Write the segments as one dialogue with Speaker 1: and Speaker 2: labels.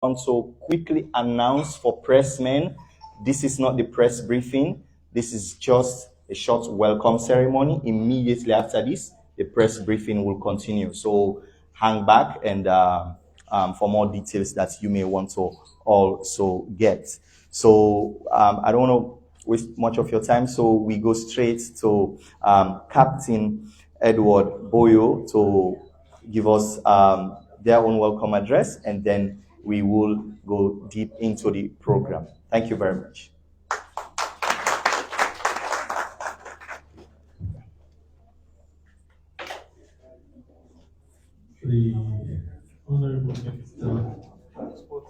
Speaker 1: want to quickly announce for pressmen, this is not the press briefing. This is just a short welcome ceremony. Immediately after this, the press briefing will continue. So hang back and for more details that you may want to also get. So I don't want to waste much of your time, so we go straight to Captain Edward Boyo to give us their own welcome address, and then we will go deep into the program. Thank you very much.
Speaker 2: The Honorable Minister of Transport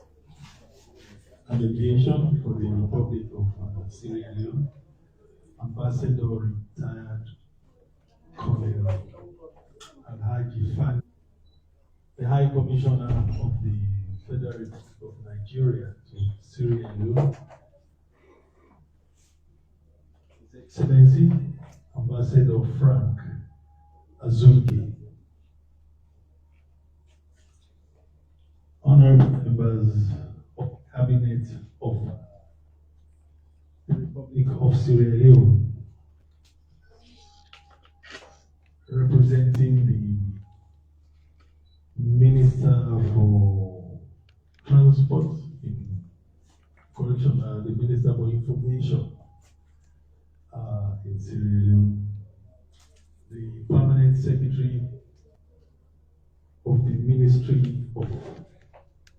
Speaker 2: and Aviation for the Republic of Sierra Leone, Ambassador Retired Colonel Alhaji Fan, the High Commissioner of the Federal Republic of Nigeria to Sierra Leone, His Excellency Ambassador Frank Azulke, honorable members of Cabinet of the Republic of Sierra Leone, representing the Minister for Transport, the Minister for Information in Sierra Leone, the Permanent Secretary of the Ministry of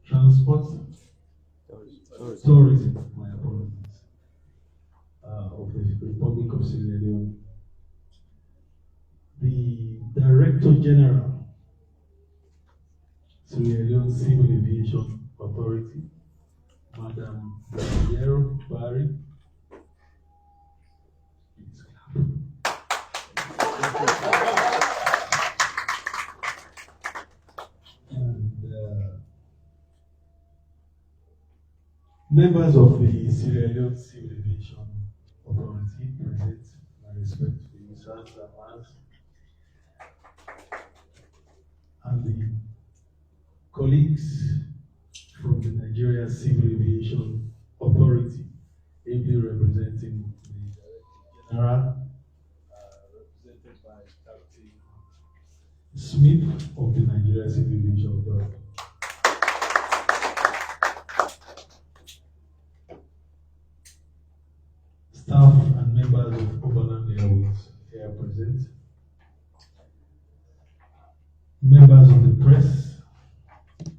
Speaker 2: Transport, Tourism, my apologies, of the Republic of Sierra Leone, the Director General, Sierra Leone Civil Aviation Authority, Madam Gabrielle Barry. Members of the Sierra Leone Civil Aviation Authority present, my respect to you, sirs and ma'ams, and the colleagues from the Nigeria Civil Aviation Authority, ably representing the Director General, represented by Captain Smith of the Nigeria Civil Aviation Authority. Staff and members of Overland Airways here present, members of the press,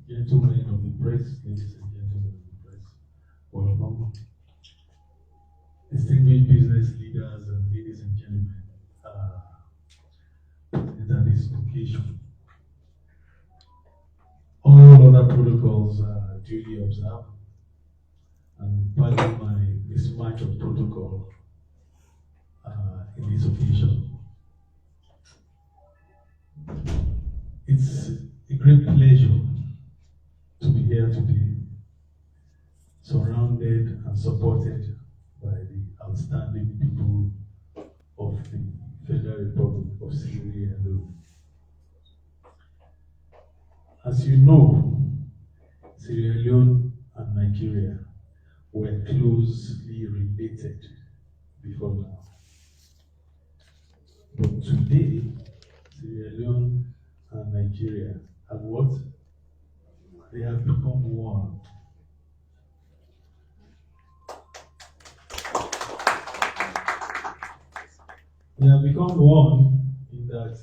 Speaker 2: gentlemen of the press, ladies and gentlemen of the press, welcome. Distinguished business leaders and ladies and gentlemen, at this occasion, all other protocols are duly observed, and pardon my mismatch of protocol in this occasion. It's a great pleasure to be here today, surrounded and supported by the outstanding people of the Federal Republic of Sierra Leone. As you know, Sierra Leone and Nigeria were closely related before now. But today, Sierra Leone and Nigeria have what? They have become one. They have become one in that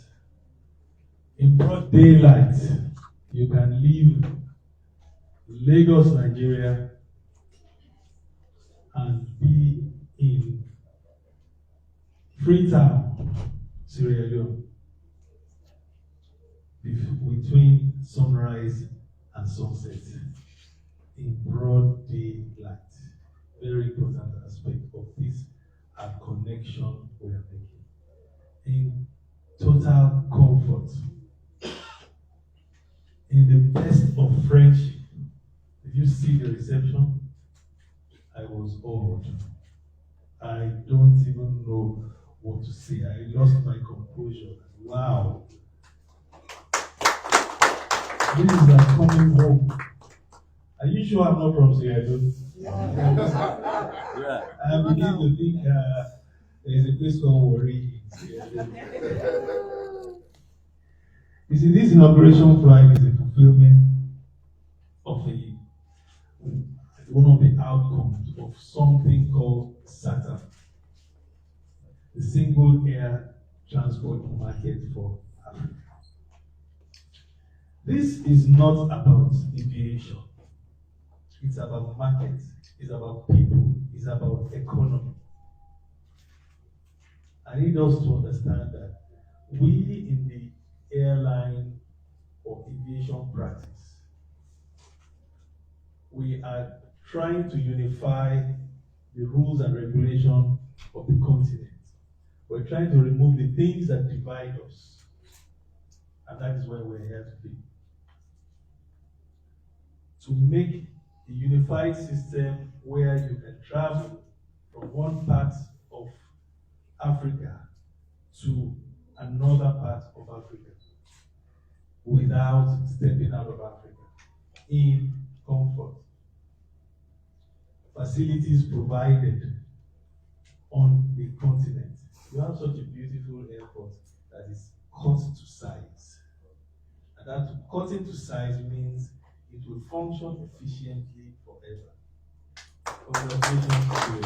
Speaker 2: in broad daylight, you can leave Lagos, Nigeria, and be in Freetown, Sierra Leone, between sunrise and sunset, in broad daylight. Very important aspect of this connection we are making. In total comfort, in the best of friendship. Did you see the reception? I was awed. I don't even know what to say. I lost my composure. Wow. This is like coming home. Are you sure I'm not from Sierra Leone?
Speaker 1: Yeah.
Speaker 2: I begin to think there is a place called Warri in Sierra Leone. You see, this inauguration flight is a fulfillment of one of the outcomes of something called SATA, the single air transport market for Africa. This is not about aviation. It's about market. It's about people. It's about economy. I need us to understand that we in the airline or aviation practice, we are trying to unify the rules and regulations of the continent. We're trying to remove the things that divide us. And that is why we're here today. To make a unified system where you can travel from one part of Africa to another part of Africa without stepping out of Africa in comfort. Facilities provided on the continent. You have such a beautiful airport that is cut to size. And that cutting to size means it will function efficiently forever. Congratulations to you.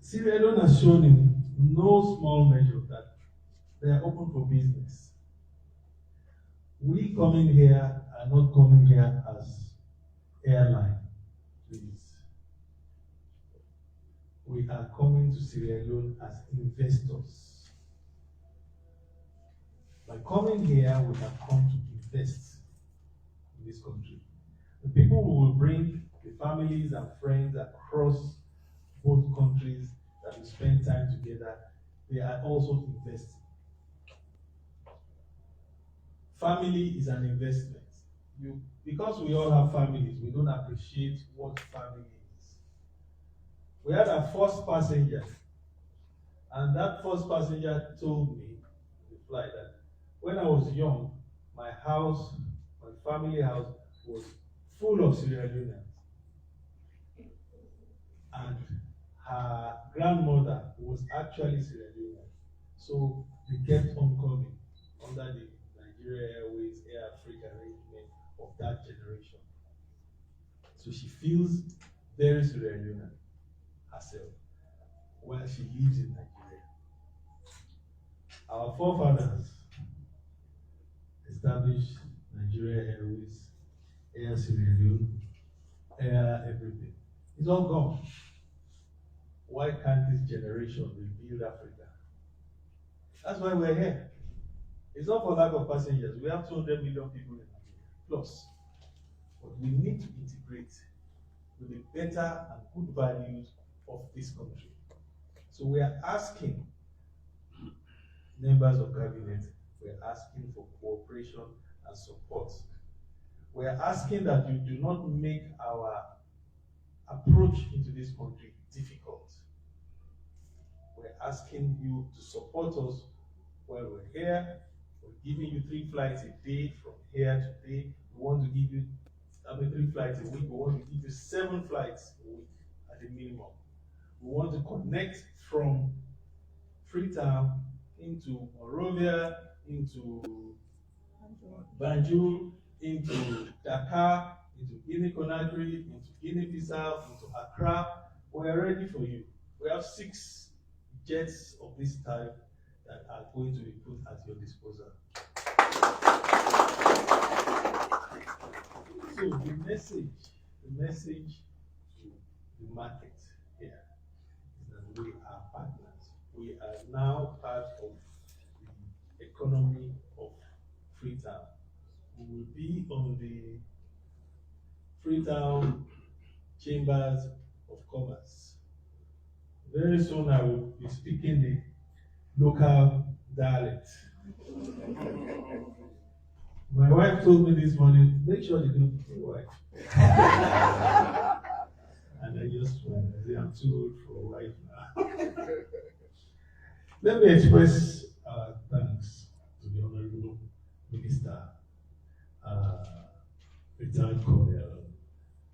Speaker 2: Sierra Leone has shown in no small measure that they are open for business. We coming here are not coming here as airline, please. We are coming to Sierra Leone as investors. By coming here, we have come to invest in this country. The people who will bring the families and friends across both countries that will spend time together, they are also investing. Family is an investment. Because we all have families, we don't appreciate what family is. We had our first passenger, and that first passenger told me on the flight that when I was young, my house, my family house, was full of Sierra Leoneans. And her grandmother was actually Sierra Leonean. So they kept on coming under the Nigeria Airways Air Africa arrangement of that generation. So she feels very Sierra Leonean herself while she lives in Nigeria. Our forefathers established Nigeria Airways, Air Sierra Leone, Air everything. It's all gone. Why can't this generation rebuild Africa? That's why we're here. It's not for lack of passengers. We have 200 million people in Nigeria, plus. But we need to integrate with the better and good values of this country. So we are asking members of cabinet, we're asking for cooperation and support. We're asking that you do not make our approach into this country difficult. We're asking you to support us while we're here. We're giving you 3 flights a day from here to there. We want to give you 3 flights a week. We want to give you 7 flights a week at the minimum. We want to connect from Freetown into Monrovia, into Banjul, into Dakar, into Guinea-Conakry, into Guinea-Bissau, into Accra. We are ready for you. We have 6 jets of this type that are going to be put at your disposal. So the message to the market here is that we are partners. We are now part of the economy of Freetown. We will be on the Freetown Chambers of Commerce. Very soon I will be speaking the local dialect. My wife told me this morning, make sure you don't be a wife. And I just went, I say, I'm too old for a wife now. Let me express our thanks to the Honorable Minister retired Colonel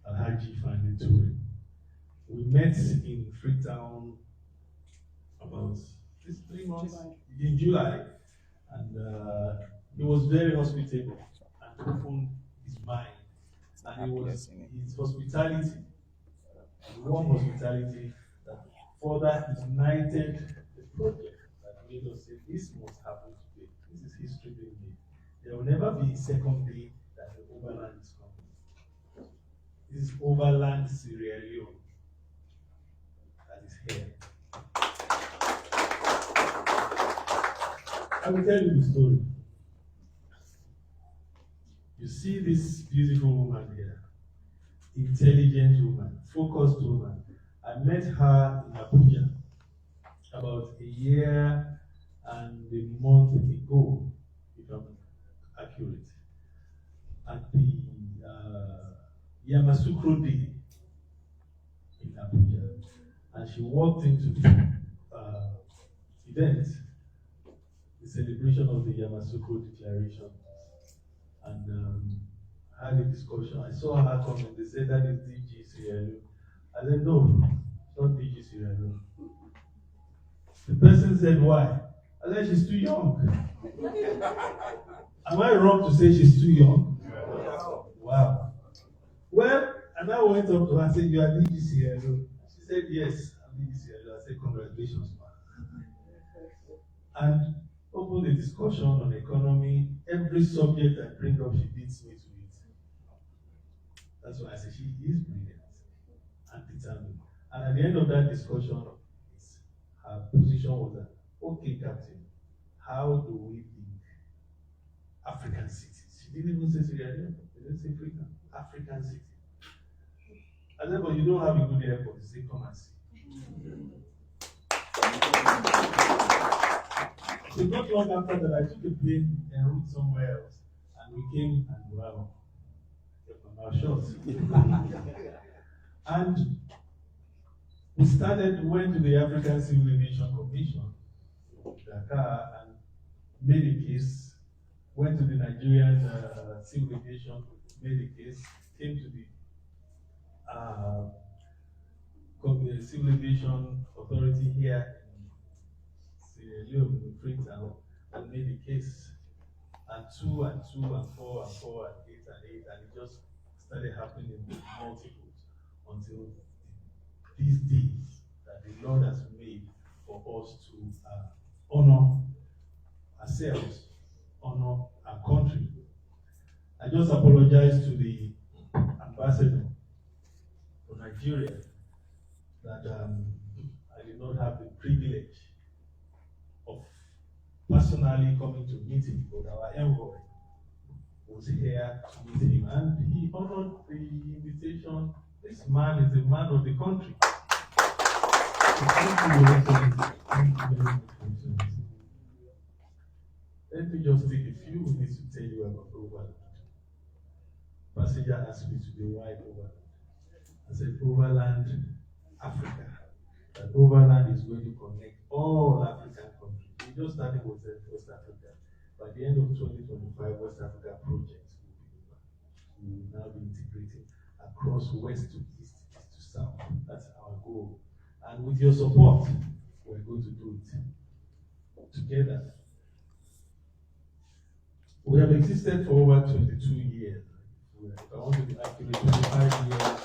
Speaker 2: Alhaji Fani Toure. We met in Freetown about 3 months in July, and he was very hospitable and opened his mind. And it was his hospitality, warm hospitality, that further ignited the project that made us say this must happen today. This is history being made. There will never be a second day that the Overland is coming. This is Overland Sierra Leone that is here. I will tell you the story. You see this beautiful woman here, intelligent woman, focused woman. I met her in Abuja about a year and a month ago, if I'm accurate, at the Yamasukro Day in Abuja. And she walked into the event, the celebration of the Yamasukro Declaration, and had a discussion. I saw her coming. They said that is DG Sierra Leone. I said, no, it's not DG Sierra Leone. The person said, why? I said, she's too young. Am I wrong to say she's too young? Wow. Well, and I went up to her and said, you are DG Sierra Leone. She said, yes, I'm DG Sierra Leone. I said, congratulations, man. And opened a discussion on economy. Every subject I bring up, she beats me to it. That's why I say she is brilliant and determined. And at the end of that discussion, her position was that, okay, Captain, how do we build African cities? She didn't even say Sierra Leone. She didn't say African city. I said, but you don't have a good airport. She said, come and see. So not long after that, I took a plane and route somewhere else, and we came and wow, kept my mouth shut. And we went to the African Civil Aviation Commission, Dakar, and made a case. Went to the Nigerian Civil Aviation, made a case. Came to the Civil Aviation Authority here in Sierra Leone, in Freetown, and made a case. And 2 and 2 and 4 and 4 and 8 and 8, and it just started happening in multiples until these days that the Lord has made for us to honor ourselves, honor our country. I just apologize to the ambassador for Nigeria that I did not have the privilege of personally coming to meet him, but our envoy was here to meet him, and he honored the invitation. This man is a man of the country. So thank you very much. Let me just take a few minutes to tell you about Overland. Passenger asked me today why Overland. I said Overland, Africa. That Overland is going to connect all African countries. We just started with West Africa. By the end of 2025, West Africa projects will be over. We will now be integrating across west to east, east to south. That's our goal. And with your support, we're going to do it together. We have existed for over 22 years. If I want to be accurate, 25 years.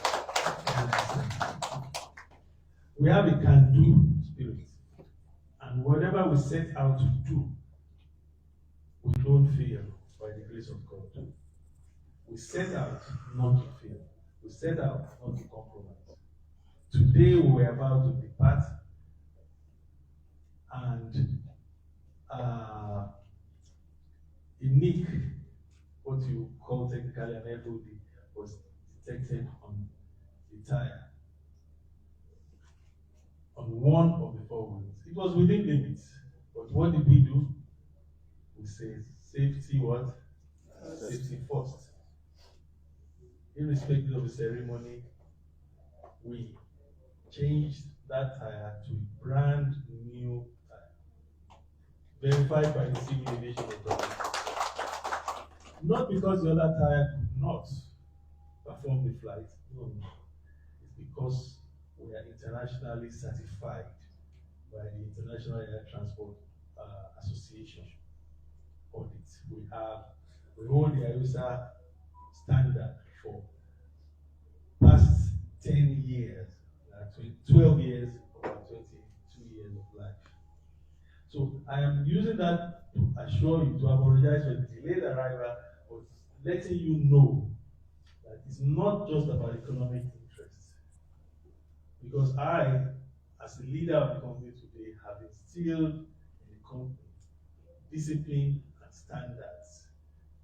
Speaker 2: We have a can-do spirit. And whatever we set out to do, we don't fail by the grace of God. We set out not to fail. We set out not to compromise. Today we are about to depart, and a nick, what you call technically an FOD, was detected on the tire on one of the 4 wheels. It was within limits, but what did we do? We said safety what? Safety first. Irrespective of the ceremony, we changed that tire to a brand new tire, verified by the Civil Aviation Authority. Not because the other tire could not perform the flight, no. It's because we are internationally certified by the International Air Transport Association audit. We hold the IOSA standard for past 10 years, 12 years, or 22 years of life. So I am using that to assure you, to apologize for the delayed arrival, but letting you know that it's not just about economic interest. Because I, as the leader of the company today, have instilled in the company discipline and standards.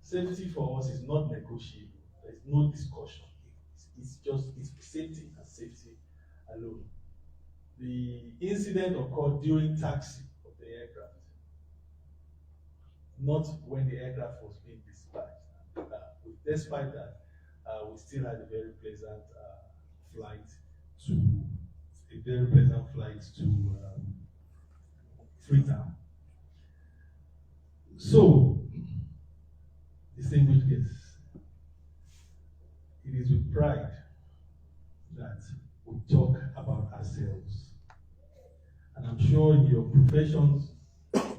Speaker 2: Safety for us is not negotiable. There is no discussion. It's safety and safety alone. The incident occurred during taxi of the aircraft, not when the aircraft was being dispatched. Despite that, we still had a very pleasant flight to Freetown. So, distinguished guests, it is with pride that we talk about ourselves. And I'm sure in your professions,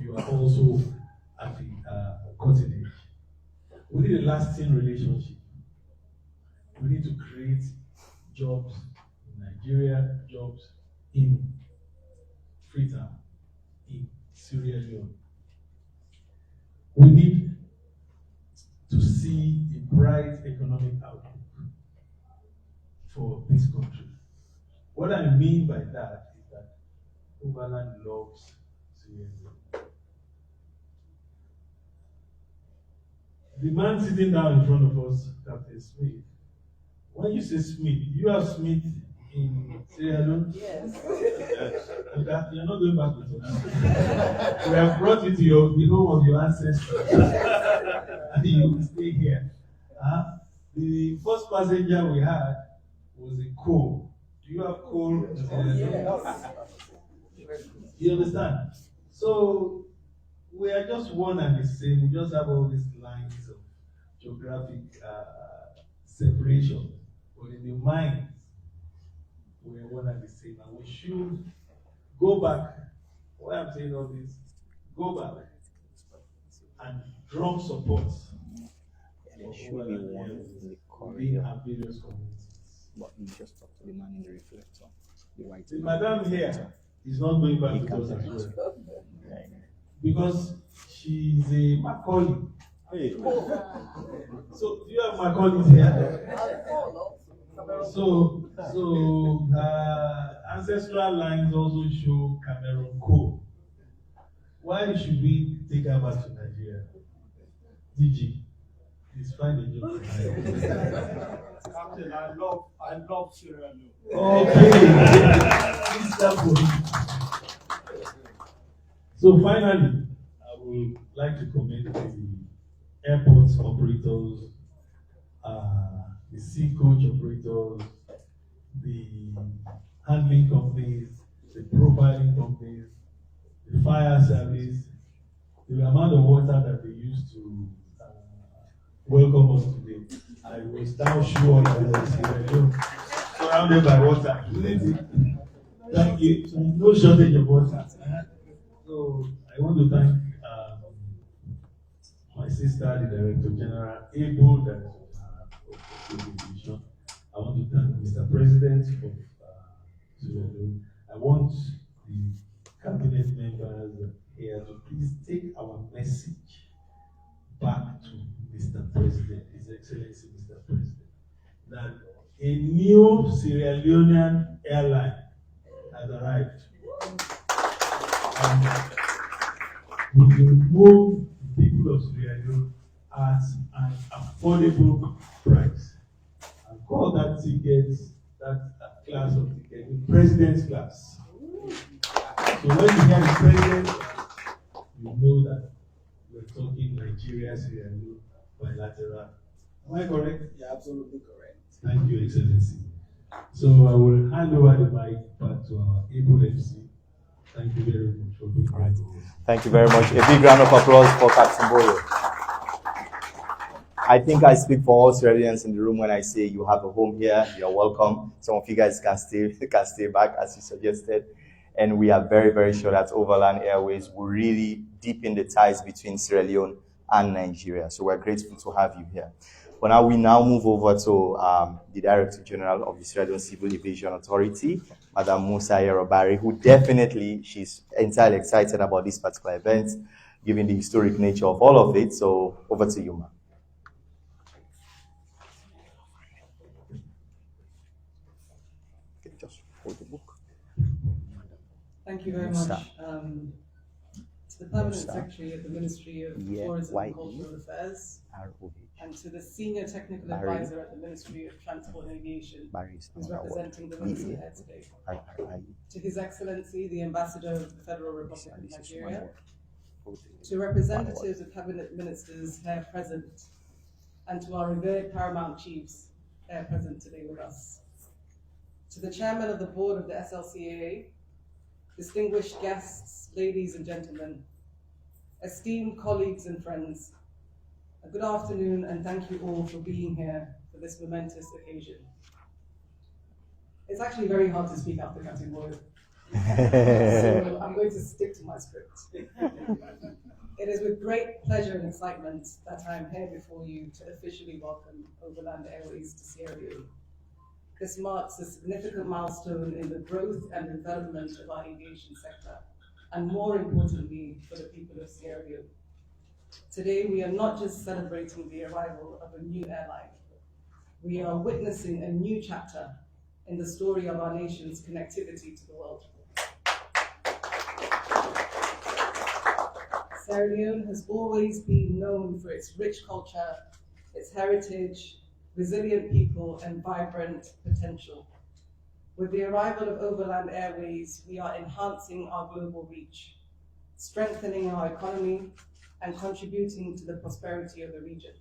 Speaker 2: you are also at the cutting edge. We need a lasting relationship. We need to create jobs in Nigeria, jobs in Freetown, in Sierra Leone. We need to see a bright economic outlook for this country. What I mean by that is that Overland loves Sierra Leone. The man sitting down in front of us, Captain Smith, when you say Smith, you have Smith in Sierra Leone?
Speaker 3: Yes.
Speaker 2: Okay, you're not going back with us. We have brought you to the home of your ancestors, and you will stay here. The first passenger we had was a coal. Do you have coal?
Speaker 3: Yes.
Speaker 2: You understand? So we are just one and the same. We just have all these lines of geographic separation, but in the mind, we are one and the same, and we should go back. Why I'm saying all this, go back and drum support.
Speaker 1: There should be one in the
Speaker 2: corridor our various communities.
Speaker 1: But you just talk to the man in the reflector, the white.
Speaker 2: The madam here is not going back with us as well, because she is a Macaulay. Hey. So do you have Macaulay's here? So ancestral lines also show Cameroon Coal. Why should we take her back to Nigeria? DG, please find a job.
Speaker 4: Captain, I love Sierra Leone.
Speaker 2: Okay. Please start for me. So finally, I would like to commend the airport operators, the sea coach operators, the handling companies, the profiling companies, the fire service, the amount of water that they used to welcome us today. I was now sure that I was surrounded by water. Thank you. So no shortage of water. So I want to thank my sister, the Director General, able that of Aviation. I want to thank Mr. President of Sierra Leone. I want the cabinet members here to please take our message back to Mr. President, His Excellency Mr. President, that a new Sierra Leonean airline has arrived. And we will move the people of Sierra Leone at an affordable price. And call that ticket, that class of ticket, the President's class. So when you hear the President, you know that we're talking Nigeria, Sierra Leone, bilateral. Am I correct?
Speaker 3: You're absolutely correct.
Speaker 2: Thank you, Excellency. So I will hand over the mic back to our able MC. Thank you very much for being here.
Speaker 1: Thank you very much. A big round of applause for Captain Boyo. I think I speak for all Sierra Leoneans in the room when I say you have a home here. You're welcome. Some of you guys can stay back as you suggested. And we are very, very sure that Overland Airways will really deepen the ties between Sierra Leone and Nigeria. So we're grateful to have you here. But now we move over to the Director General of the Sierra Leone Civil Aviation Authority, Madam Musa Yerobari, who definitely, she's entirely excited about this particular event, given the historic nature of all of it. So over to you, ma'am. Just hold the book.
Speaker 5: Thank you very much. To the Permanent Secretary of the Ministry of Tourism and Cultural Affairs, and to the Senior Technical Advisor at the Ministry of Transport and Aviation, who's representing the Minister here today. To His Excellency, the Ambassador of the Federal Republic of Nigeria, to representatives of Cabinet Ministers here present, and to our revered Paramount Chiefs here present today with us. To the Chairman of the Board of the SLCAA, distinguished guests, ladies and gentlemen, esteemed colleagues and friends, a good afternoon and thank you all for being here for this momentous occasion. It's actually very hard to speak after Captain Boyd, so I'm going to stick to my script. It is with great pleasure and excitement that I am here before you to officially welcome Overland Airways to Sierra Leone. This marks a significant milestone in the growth and development of our aviation sector, and more importantly, for the people of Sierra Leone. Today, we are not just celebrating the arrival of a new airline. We are witnessing a new chapter in the story of our nation's connectivity to the world. Sierra Leone has always been known for its rich culture, its heritage, resilient people, and vibrant potential. With the arrival of Overland Airways, we are enhancing our global reach, strengthening our economy, and contributing to the prosperity of the region.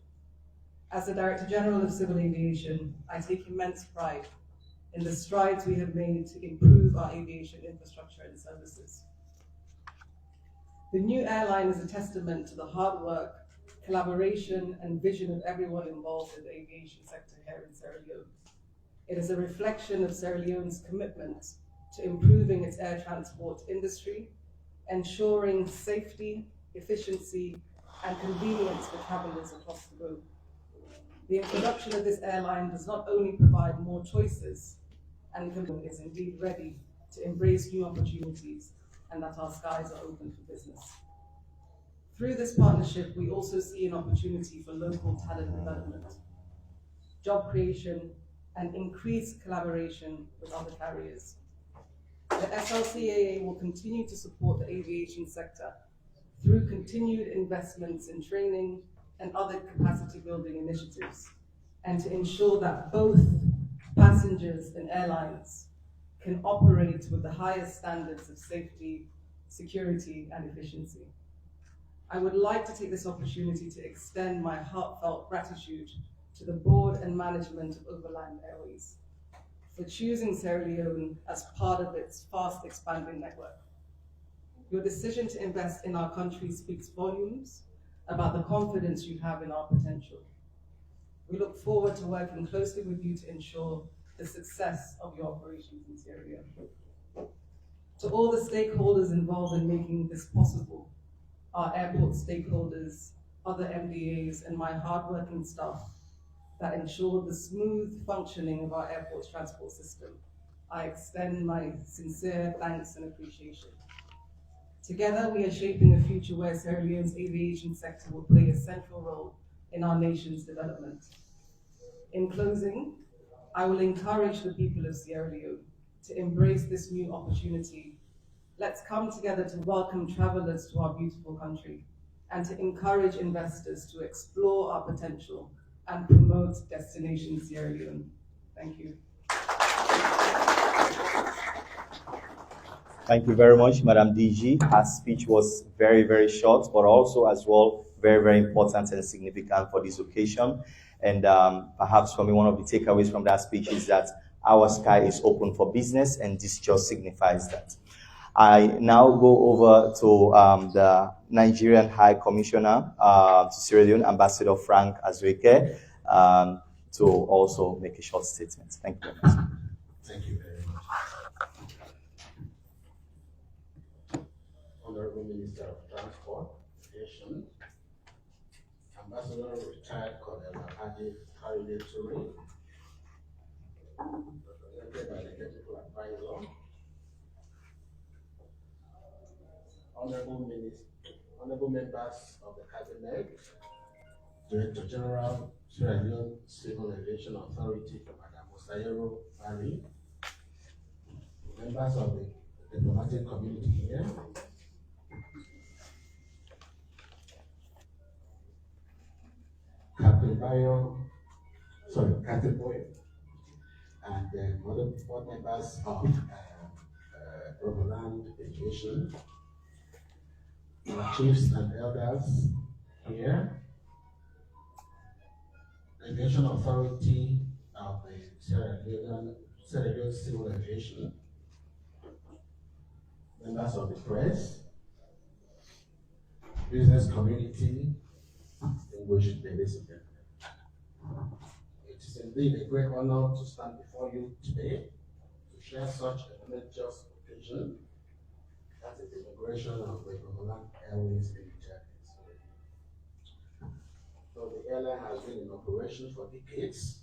Speaker 5: As the Director General of Civil Aviation, I take immense pride in the strides we have made to improve our aviation infrastructure and services. The new airline is a testament to the hard work, collaboration, and vision of everyone involved in the aviation sector here in Sierra Leone. It is a reflection of Sierra Leone's commitment to improving its air transport industry, ensuring safety, efficiency, and convenience for travelers across the globe. The introduction of this airline does not only provide more choices, and is indeed ready to embrace new opportunities, and that our skies are open for business. Through this partnership, we also see an opportunity for local talent development, job creation, and increased collaboration with other carriers. The SLCAA will continue to support the aviation sector through continued investments in training and other capacity building initiatives, and to ensure that both passengers and airlines can operate with the highest standards of safety, security, and efficiency. I would like to take this opportunity to extend my heartfelt gratitude to the board and management of Overland Airways for choosing Sierra Leone as part of its fast expanding network. Your decision to invest in our country speaks volumes about the confidence you have in our potential. We look forward to working closely with you to ensure the success of your operations in Sierra Leone. To all the stakeholders involved in making this possible, our airport stakeholders, other MDAs, and my hardworking staff that ensure the smooth functioning of our airport transport system, I extend my sincere thanks and appreciation. Together, we are shaping a future where Sierra Leone's aviation sector will play a central role in our nation's development. In closing, I will encourage the people of Sierra Leone to embrace this new opportunity. Let's come together to welcome travelers to our beautiful country and to encourage investors to explore our potential and promote Destination Sierra Leone. Thank you.
Speaker 1: Thank you very much, Madam DG. Her speech was very, very short, but also as well, very, very important and significant for this occasion. And perhaps for me, one of the takeaways from that speech is that our sky is open for business, and this just signifies that. I now go over to the Nigerian High Commissioner to Sierra Leone, Ambassador Frank Azueke, to also make a short statement. Thank you very much.
Speaker 3: Thank you very much. Honorable Minister of Transport, Aviation, Ambassador Retired Colonel Adi Haride Toure, represented by the Technical Advisor, honorable members of the Cabinet, Director General, Sierra Leone Civil Aviation Authority, Madam Musayero Bari, members of the diplomatic community here, Captain Boyo, and other board members of Overland Aviation, chiefs and elders here, Aviation Authority of the Sierra Leone Civil Aviation, members of the press, business community, distinguished ladies and gentlemen. It is indeed a great honor to stand before you today to share such a momentous occasion as the inauguration of the Overland Airways Limited. So the airline has been in operation for decades,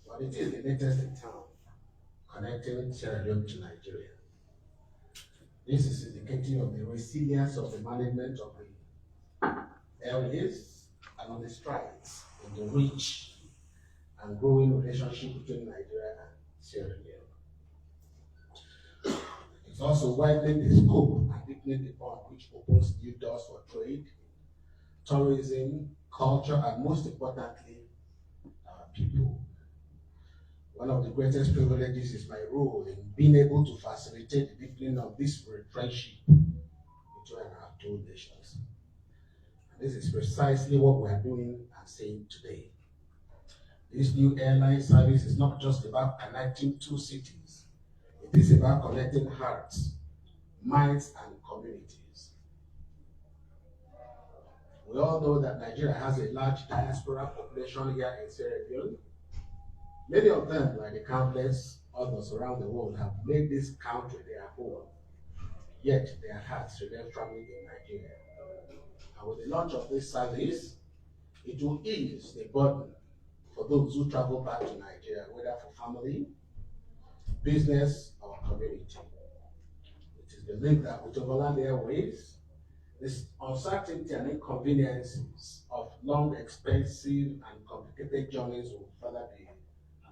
Speaker 3: but it is the latest in town, connecting Sierra Leone to Nigeria. This is indicative of the resilience of the management of the airways and of the strides in the rich and growing relationship between Nigeria and Sierra Leone. It's also widening the scope and deepening the bond, which opens new doors for trade, tourism, culture, and most importantly, our people. One of the greatest privileges is my role in being able to facilitate the deepening of this friendship between our two nations. And this is precisely what we are doing and saying today. This new airline service is not just about connecting two cities. It is about connecting hearts, minds, and communities. We all know that Nigeria has a large diaspora population here in Sierra Leone. Many of them, like the countless others around the world, have made this country their home. Yet their hearts remain firmly in Nigeria. And with the launch of this service, it will ease the burden for those who travel back to Nigeria, whether for family, business, or community. It is believed that with Overland Airways, this uncertainty and inconveniences of long, expensive, and complicated journeys will further be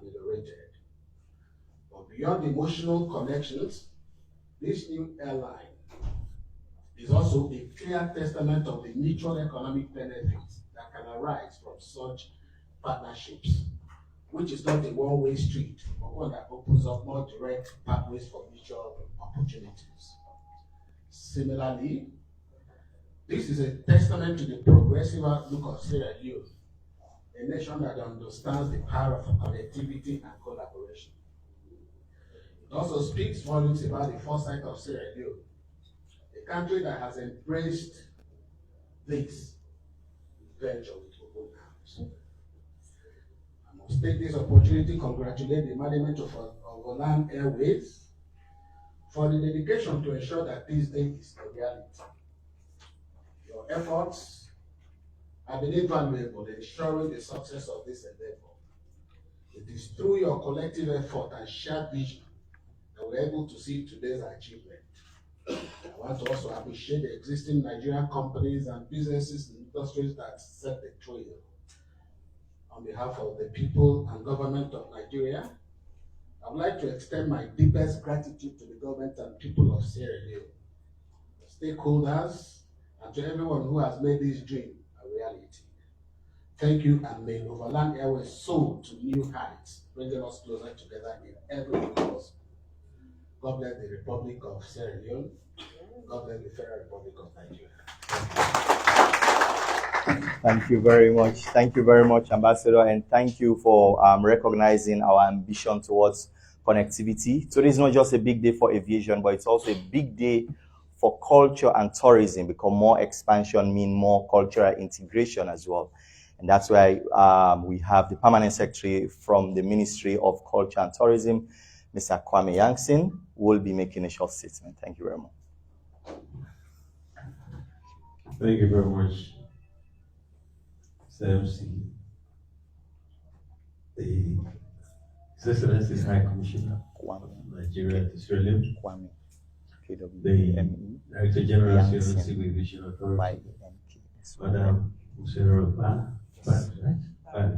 Speaker 3: ameliorated. But beyond emotional connections, this new airline is also a clear testament of the mutual economic benefits that can arise from such partnerships, which is not a one-way street, but one that opens up more direct pathways for mutual opportunities. Similarly, this is a testament to the progressive outlook of Sierra Leone, a nation that understands the power of connectivity and collaboration. It also speaks volumes about the foresight of Sierra Leone, a country that has embraced this venture with open arms. I must take this opportunity to congratulate the management of Overland Airways for the dedication to ensure that this day is a reality. Your efforts have been invaluable in ensuring the success of this endeavor. It is through your collective effort and shared vision that we're able to see today's achievement. I want to also appreciate the existing Nigerian companies and businesses and industries that set the trail. On behalf of the people and government of Nigeria, I would like to extend my deepest gratitude to the government and people of Sierra Leone, the stakeholders, and to everyone who has made this dream a reality. Thank you, and may Overland Airways soar to new heights, bringing us closer together in every way possible. God bless the Republic of Sierra Leone. God bless the Federal Republic of Nigeria.
Speaker 1: Thank you very much. Thank you very much, Ambassador, and thank you for recognizing our ambition towards connectivity. Today is not just a big day for aviation, but it's also a big day for culture and tourism, because more expansion means more cultural integration as well. And that's why we have the Permanent Secretary from the Ministry of Culture and Tourism, Mr. Kwame Yankson, who will be making a short statement. Thank you very much.
Speaker 2: Thank you very much, MC. His Excellency High Commissioner of Nigeria to Sierra Leone,
Speaker 1: Kwame,
Speaker 2: the Director General of Sierra Leone Civil Aviation Authority, Madam Musera right?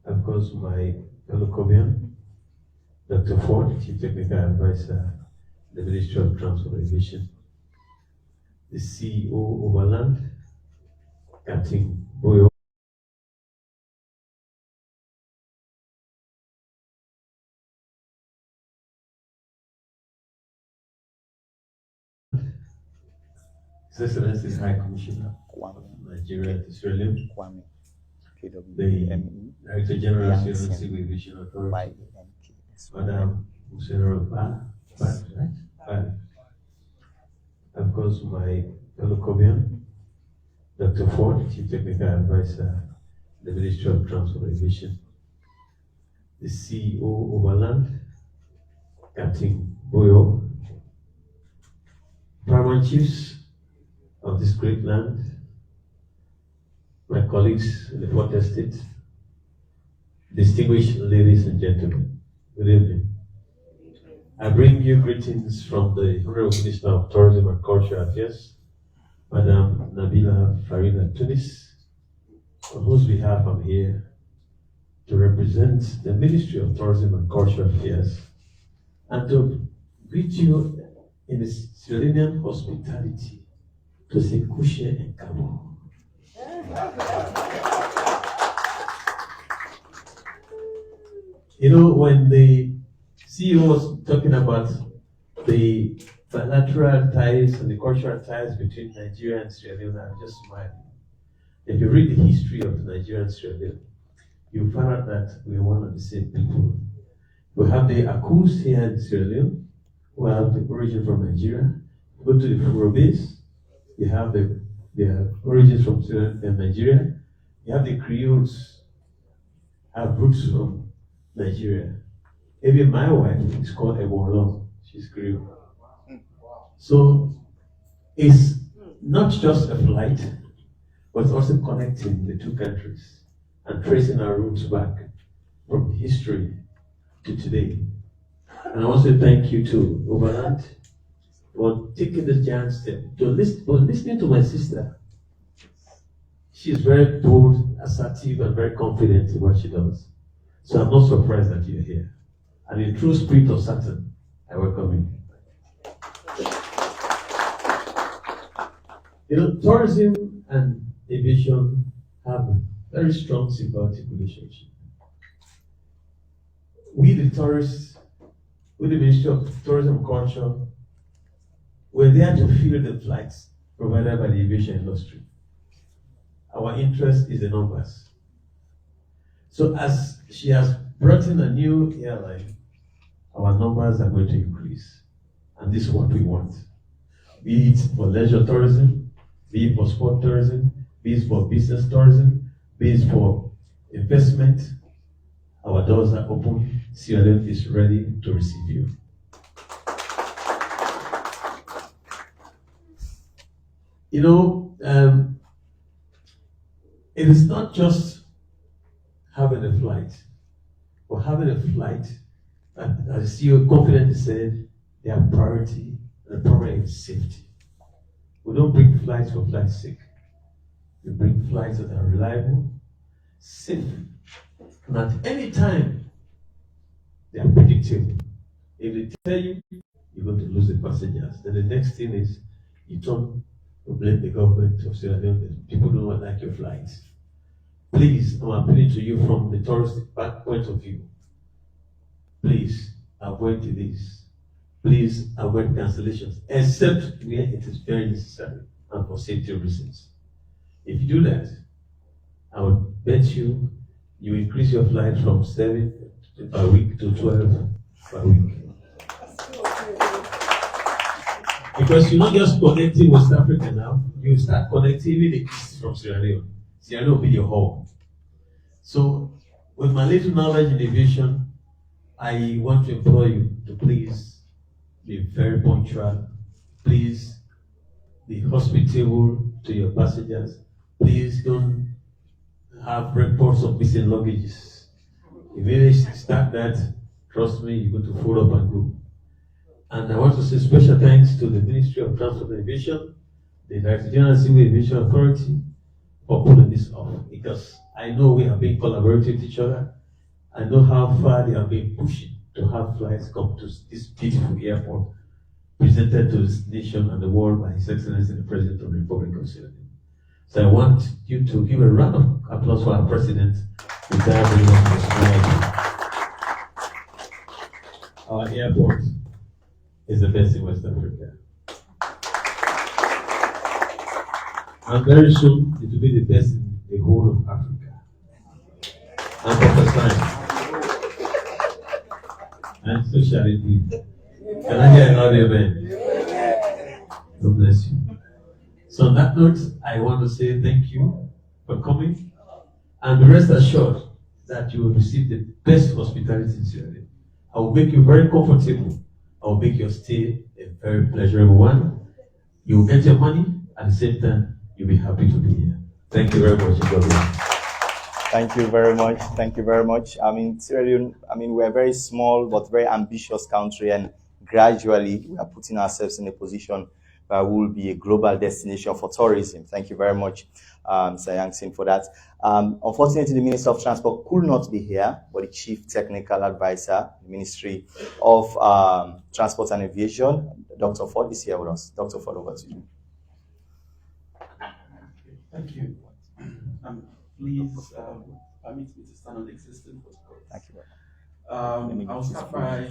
Speaker 2: Of course, my fellow Cobian, Dr. Ford, Chief Technical Advisor, the Ministry of Transport and Aviation, the CEO Overland, Captain Boyo, His Excellency High Commissioner of Nigeria to Sierra Leone,
Speaker 1: Kwame,
Speaker 2: the Director General of Sierra Leone Civil Aviation Authority, Madam Musera right? Of course, my fellow Cobian, Dr. Ford, Chief Technical Advisor, the Ministry of Transport and Aviation, the CEO Overland, Captain Boyo, Paramount Chiefs of this great land, my colleagues in the Fourth Estate, distinguished ladies and gentlemen, good evening. I bring you greetings from the Honorable Minister of Tourism and Cultural Affairs, Madam Nabila Farina Tunis, on whose behalf I'm here to represent the Ministry of Tourism and Cultural Affairs and to greet you in the Sierra Leonean hospitality to say Kushe and Kabo. You know, when the CEO was talking about the bilateral ties and the cultural ties between Nigeria and Sierra Leone, I just smiled. If you read the history of Nigeria and Sierra Leone, you find out that we are one of the same people. We have the Akus here in Sierra Leone, who have the origin from Nigeria. Go to the Furobes, you have the origins from Nigeria. You have the Creoles, have roots from Nigeria. Even my wife is called Ebolo, she's Creole. So it's not just a flight, but also connecting the two countries and tracing our roots back from history to today. And I want to thank you to Overland for taking this giant step, for listening to my sister. She's very bold, assertive, and very confident in what she does. So I'm not surprised that you're here. And in true spirit of Saturn, I welcome you. You know, tourism and aviation have a very strong symbiotic relationship. We, the tourists, with the Ministry of Tourism and Culture, we're there to fill the flights provided by the aviation industry. Our interest is the numbers. So as she has brought in a new airline, our numbers are going to increase. And this is what we want. Be it for leisure tourism, be it for sport tourism, be it for business tourism, be it for investment, our doors are open. Sierra Leone is ready to receive you. You know, it is not just having a flight, but having a flight that, as the CEO confidently said, they have priority, and the priority is safety. We don't bring flights for flight's sake. We bring flights that are reliable, safe, and at any time, they are predictable. If they tell you, you're going to lose the passengers, then the next thing is you turn to blame the government of Sierra Leone. People don't like your flights. Please, I'm appealing to you from the tourist point of view. Please avoid this. Please avoid cancellations, except where it is very necessary and for safety reasons. If you do that, I would bet you increase your flight from 7 per week to 12 per week. Because you're not just connecting West Africa now, you start connecting even the kids from Sierra Leone. Sierra Leone will be your home. So, with my little knowledge in aviation, I want to implore you to please be very punctual. Please be hospitable to your passengers. Please don't have reports of missing luggages. If you start that, trust me, you're going to fold up and go. And I want to say special thanks to the Ministry of Transport and Aviation, the Director General Civil Aviation Authority, for pulling this off. Because I know we have been collaborating with each other. I know how far they have been pushing to have flights come to this beautiful airport, presented to this nation and the world by His Excellency the President of the Republic of Sierra Leone. So I want you to give a round of applause for our President, retired Our airport is the best in West Africa. And very soon it will be the best in the whole of Africa. And prophesying. And so shall it be. Can I hear another amen? God bless you. So on that note, I want to say thank you for coming. And rest assured that you will receive the best hospitality in Sierra Leone. I will make you very comfortable. I will make your stay a very pleasurable one. You will get your money, at the same time, you'll be happy to be here. Thank you very much. God bless.
Speaker 1: Thank you very much. Thank you very much. Sierra Leone, we're a very small but very ambitious country, and gradually we are putting ourselves in a position where we will be a global destination for tourism. Thank you very much, Sir Yangsin, for that. Unfortunately, the Minister of Transport could not be here, but the Chief Technical Advisor, the Ministry of Transport and Aviation, Dr. Ford, is here with us. Dr. Ford, over to you.
Speaker 6: Thank you. Please permit me to stand on the existing protocol.
Speaker 1: Thank you very much.
Speaker 6: I'll start by,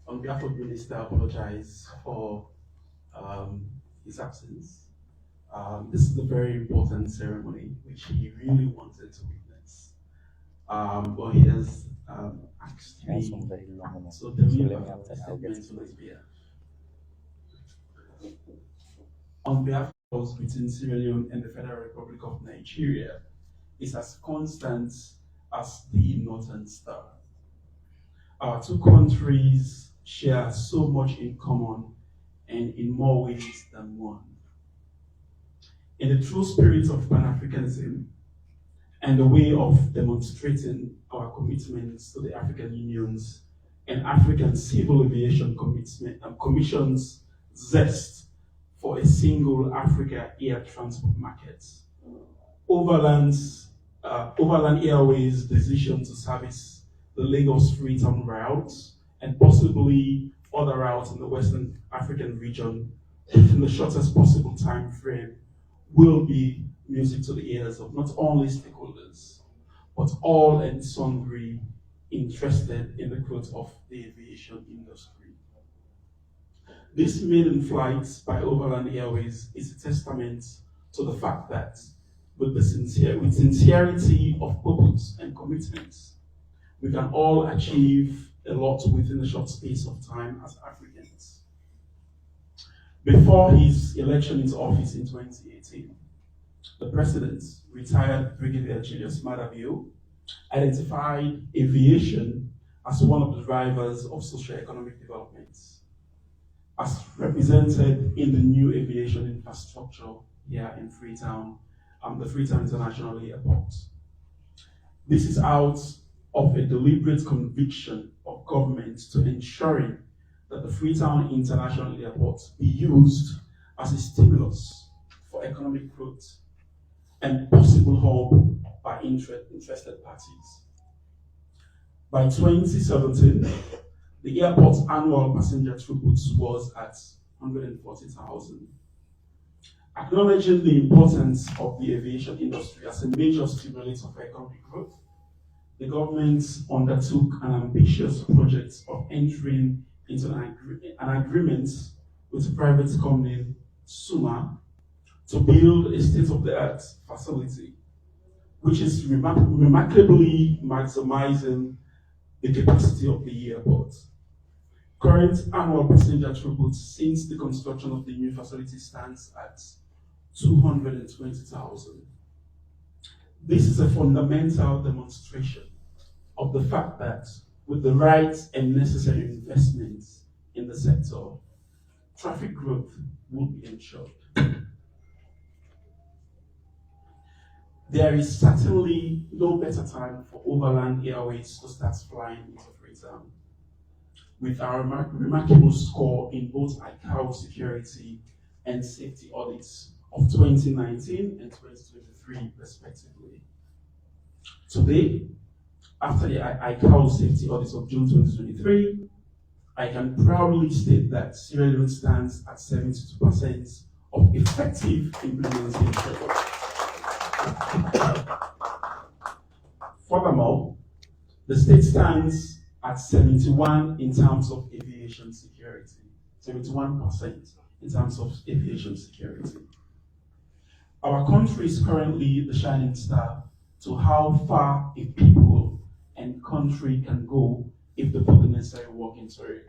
Speaker 6: on behalf of the Minister, apologize for his absence. This is a very important ceremony which he really wanted to witness. But he has asked me to deliver a statement on his behalf. On behalf of us between Sierra Leone and the Federal Republic of Nigeria, is as constant as the Northern Star. Our two countries share so much in common and in more ways than one. In the true spirit of Pan-Africanism and the way of demonstrating our commitments to the African Union's and African Civil Aviation Commission's zest for a single Africa air transport market, Overland Airways' decision to service the Lagos Freetown route and possibly other routes in the Western African region within the shortest possible time frame will be music to the ears of not only stakeholders, but all and sundry interested in the growth of the aviation industry. This maiden flight by Overland Airways is a testament to the fact that with sincerity of purpose and commitments, we can all achieve a lot within a short space of time as Africans. Before his election into office in 2018, the President, retired Brigadier Julius Madavio, identified aviation as one of the drivers of socio-economic development, as represented in the new aviation infrastructure here in Freetown, the Freetown International Airport. This is out of a deliberate conviction of government to ensuring that the Freetown International Airport be used as a stimulus for economic growth and possible hub by interested parties. By 2017, the airport's annual passenger throughput was at 140,000. Acknowledging the importance of the aviation industry as a major stimulator for economic growth, the government undertook an ambitious project of entering into an agreement with a private company, SUMA, to build a state-of-the-art facility, which is remarkably maximizing the capacity of the airport. Current annual passenger throughput since the construction of the new facility stands at 220,000. This is a fundamental demonstration of the fact that with the right and necessary investments in the sector, traffic growth will be ensured. There is certainly no better time for Overland Airways to start flying into Freetown. With our remarkable score in both ICAO security and safety audits of 2019 and 2023 respectively. Today, after the ICAO safety audits of June 2023, I can proudly state that Sierra Leone stands at 72% of effective implementation. Furthermore, the state stands at 71 in terms of aviation security, 71% in terms of aviation security. Our country is currently the shining star to how far a people and country can go if they put the necessary work into it.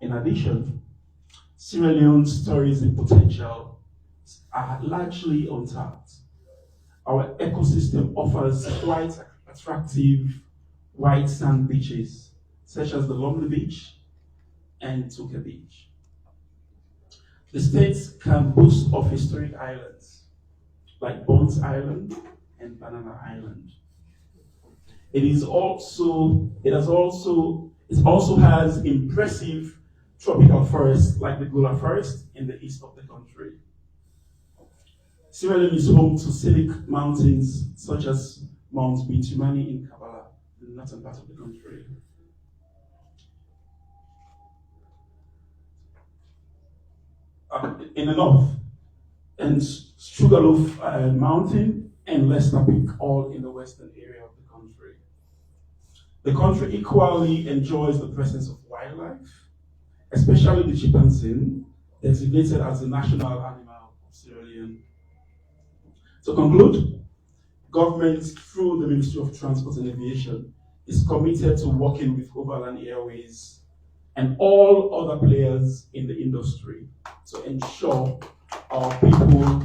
Speaker 6: In addition, Sierra Leone's tourism potential are largely untapped. Our ecosystem offers quite attractive white sand beaches, such as the Lumley Beach and Tuka Beach. The states can boast of historic islands, like Bones Island and Banana Island. It also has impressive tropical forests like the Gula Forest in the east of the country. Sierra Leone is home to scenic mountains such as Mount Bintumani in Kabbalah, the northern part of the country. In the north, and Sugarloaf Mountain and Leicester Peak, all in the western area of the country. The country equally enjoys the presence of wildlife, especially the chimpanzee, designated as the national animal of Sierra Leone. To conclude, government through the Ministry of Transport and Aviation is committed to working with Overland Airways and all other players in the industry to ensure our people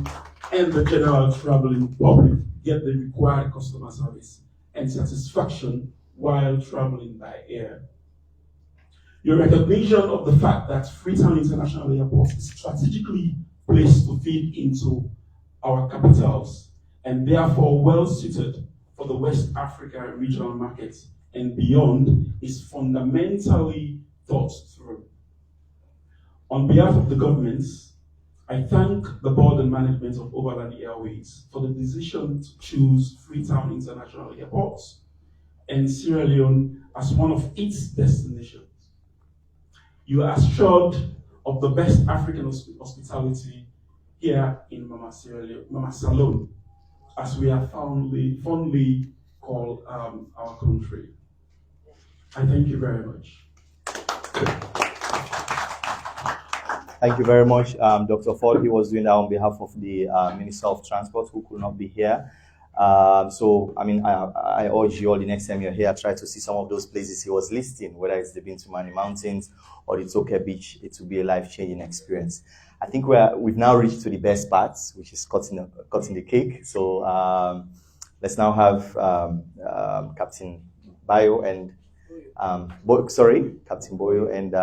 Speaker 6: and the general traveling public get the required customer service and satisfaction while traveling by air. Your recognition of the fact that Freetown International Airport is strategically placed to feed into our capitals and therefore well suited for the West Africa regional markets and beyond is fundamentally thought through. On behalf of the governments, I thank the board and management of Overland Airways for the decision to choose Freetown International Airport and Sierra Leone as one of its destinations. You are assured of the best African hospitality here in Mama Salone, as we are fondly call our country. I thank you very much.
Speaker 1: Thank you very much, Dr. Ford. He was doing that on behalf of the Minister of Transport, who could not be here. I urge you all the next time you're here, try to see some of those places he was listing, whether it's the Bintumani Mountains or the Toke Beach. It will be a life-changing experience. I think we've now reached to the best part, which is cutting the cake. So let's now have Captain Bayo and Captain Boyo and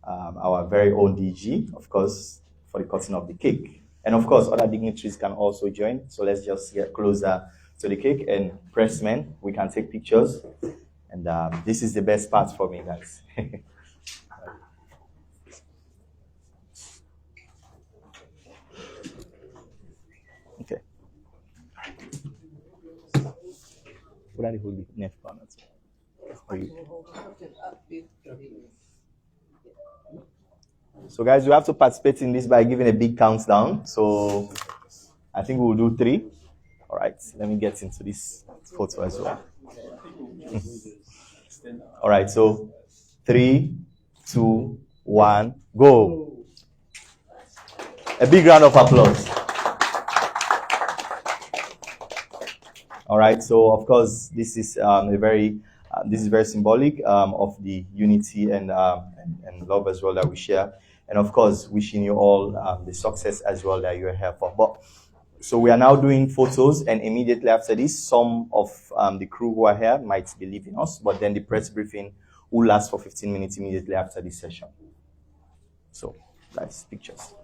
Speaker 1: our very own DG, of course, for the cutting of the cake. And of course, other dignitaries can also join. So let's just get closer to the cake, and pressmen, we can take pictures. And this is the best part for me, guys. Okay. What are the whole next part? So guys, you have to participate in this by giving a big countdown. So I think we'll do 3. All right, let me get into this photo as well. All right, so 3, 2, 1, go. A big round of applause. All right, so of course, this is a very This is very symbolic of the unity and love as well that we share. And of course, wishing you all the success as well that you're here for. So we are now doing photos, and immediately after this, some of the crew who are here might be leaving us, but then the press briefing will last for 15 minutes immediately after this session. So, nice pictures.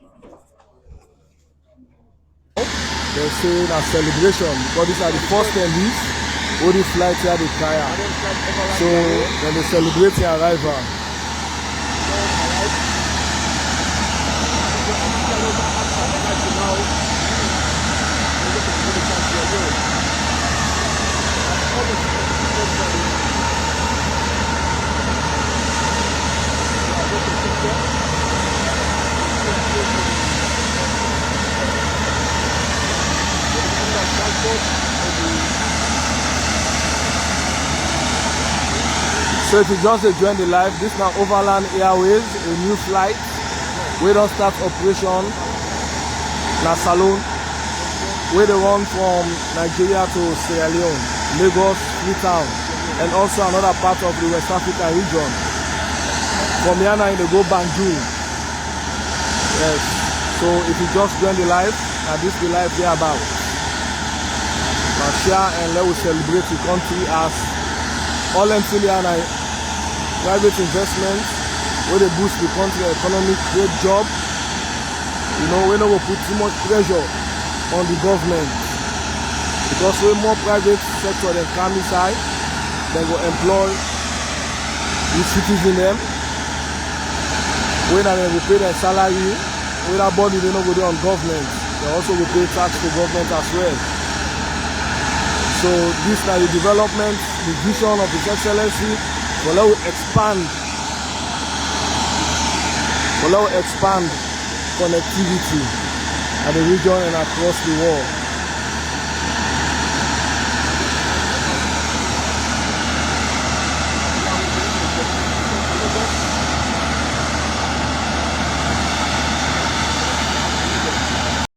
Speaker 7: They're saying a celebration because these are the first tendies who the flight here they carry. So when they celebrate their arrival. So if you just join the live, this is now Overland Airways, a new flight. We don't start operation na Salone. We the one from Nigeria to Sierra Leone, Lagos, Freetown, and also another part of the West African region. From here now they go Banjul. Yes. So if you just join the live, and this the live here about. Now share and let us celebrate the country as all and private investment where they boost the country economy, create job. You know, we don't put too much pressure on the government because we more private sector than come inside, they will employ the citizens them. When they will pay their salary, when that body they don't go there on government, they also will pay tax to government as well. So this is the development, the vision of His Excellency, will let expand connectivity at the region and across the world.